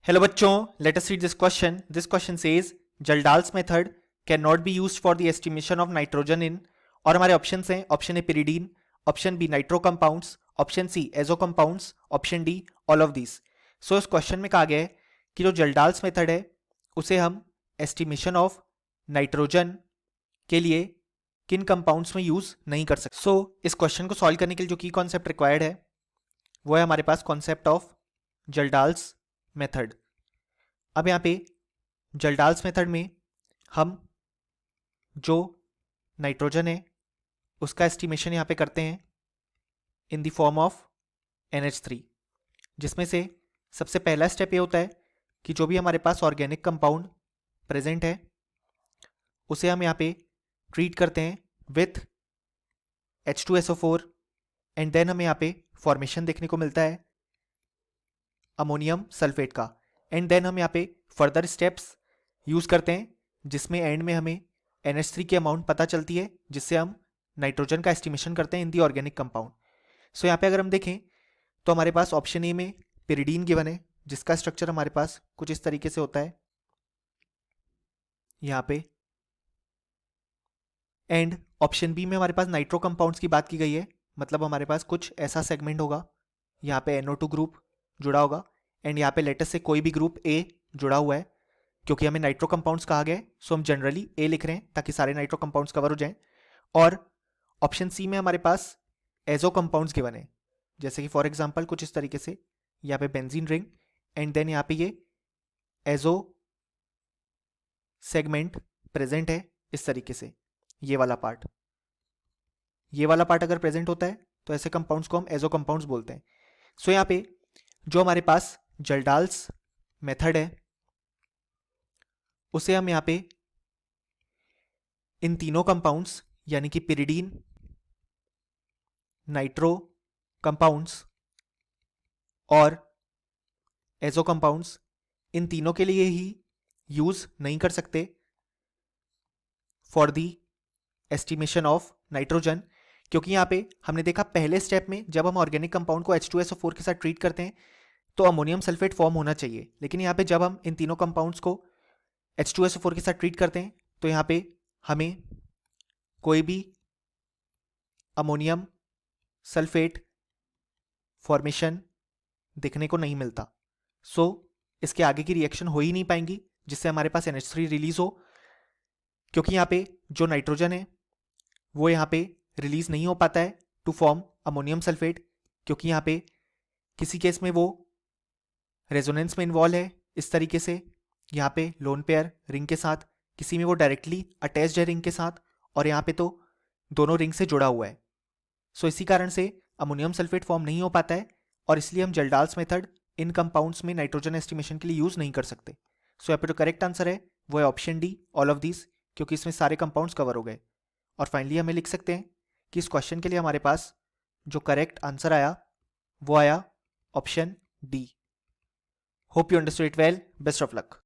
Hello बच्चों, let us read this question. This question says Jaldal's method cannot be used for the estimation of nitrogen in, और हमारे options हैं, option A pyridine, option B nitro compounds, option C azo compounds, option D all of these. So इस question में कहा गया है कि जो जल्डाल्स मेथड है उसे हम एस्टिमेशन ऑफ नाइट्रोजन के लिए किन कंपाउंड्स में यूज नहीं कर सकते. सो इस क्वेश्चन को सॉल्व करने के लिए जो की कॉन्सेप्ट रिक्वायर्ड है वो है हमारे पास कॉन्सेप्ट ऑफ जल्डाल्स मेथड. अब यहाँ पे जल्डाल्स मेथड में हम जो नाइट्रोजन है उसका एस्टिमेशन यहाँ पे करते हैं in the form of NH3, जिसमें से सबसे पहला स्टेप ये होता है कि जो भी हमारे पास ऑर्गेनिक कंपाउंड प्रेजेंट है उसे हम यहाँ पे ट्रीट करते हैं विथ H2SO4 एंड देन हमें यहाँ पे फॉर्मेशन देखने को मिलता है अमोनियम सल्फेट का. एंड देन हम यहाँ पे फर्दर स्टेप्स यूज करते हैं जिसमें एंड में हमें NH3 की अमाउंट पता चलती है जिससे हम नाइट्रोजन का एस्टिमेशन करते हैं इन दी ऑर्गेनिक कंपाउंड. सो यहाँ पे अगर हम देखें तो हमारे पास ऑप्शन ए में पिरिडीन गिवन है जिसका स्ट्रक्चर हमारे पास कुछ इस तरीके से होता है यहाँ पे. एंड ऑप्शन बी में हमारे पास नाइट्रो कंपाउंड्स की बात की गई है, मतलब हमारे पास कुछ ऐसा सेगमेंट होगा यहाँ पे NO2 ग्रुप जुड़ा होगा एंड यहाँ पे लेटेस्ट से कोई भी ग्रुप A जुड़ा हुआ है. क्योंकि हमें नाइट्रो कंपाउंड्स कहा गया है सो हम जनरली A लिख रहे हैं ताकि सारे नाइट्रो कंपाउंड्स कवर हो जाएं. और ऑप्शन सी में हमारे पास एजो कंपाउंड्स गिवन है, जैसे कि फॉर एग्जांपल कुछ इस तरीके से यहाँ पे बेंजीन रिंग एंड देन यहाँ पे ये एजो सेगमेंट प्रेजेंट है इस तरीके से. ये वाला पार्ट अगर प्रेजेंट होता है तो ऐसे कंपाउंड्स को हम एजो कंपाउंड्स बोलते हैं. सो यहाँ पे जो हमारे पास जल्डाल्स मेथड है उसे हम यहाँ पे इन तीनों कंपाउंड्स यानी कि पिरिडीन, नाइट्रो कंपाउंड्स और एजो कंपाउंड्स, इन तीनों के लिए ही यूज नहीं कर सकते for the estimation of nitrogen. क्योंकि यहाँ पे हमने देखा पहले स्टेप में जब हम ऑर्गेनिक कंपाउंड को H2SO4 के साथ ट्रीट करते हैं तो अमोनियम सल्फेट फॉर्म होना चाहिए, लेकिन यहाँ पे जब हम इन तीनों कंपाउंड्स को H2SO4 के साथ ट्रीट करते हैं तो यहाँ पे हमें कोई भी अमोनियम सल्फेट फॉर्मेशन दिखने को नहीं मिलता. सो इसके आगे की रिएक्शन हो ही नहीं पाएंगी जिससे हमारे पास NH3 रिलीज हो, क्योंकि यहाँ पे जो नाइट्रोजन है वो यहाँ पे रिलीज नहीं हो पाता है टू फॉर्म अमोनियम सल्फेट, क्योंकि यहाँ पे किसी केस में वो रेजोनेंस में इन्वॉल्व है इस तरीके से यहाँ पे लोन पेयर रिंग के साथ, किसी में वो डायरेक्टली अटैच्ड है रिंग के साथ और यहाँ पे तो दोनों रिंग से जुड़ा हुआ है. सो इसी कारण से अमोनियम सल्फेट फॉर्म नहीं हो पाता है और इसलिए हम जल्डाल्स मेथड इन कंपाउंड्स में नाइट्रोजन एस्टिमेशन के लिए यूज नहीं कर सकते. सो यहाँ पे जो करेक्ट आंसर है वो है option D all of these, क्योंकि इसमें सारे कंपाउंड्स कवर हो गए. और फाइनली हमें लिख सकते हैं कि इस क्वेश्चन के लिए हमारे पास जो करेक्ट आंसर आया वो आया option D. Hope you understood it well. Best of luck.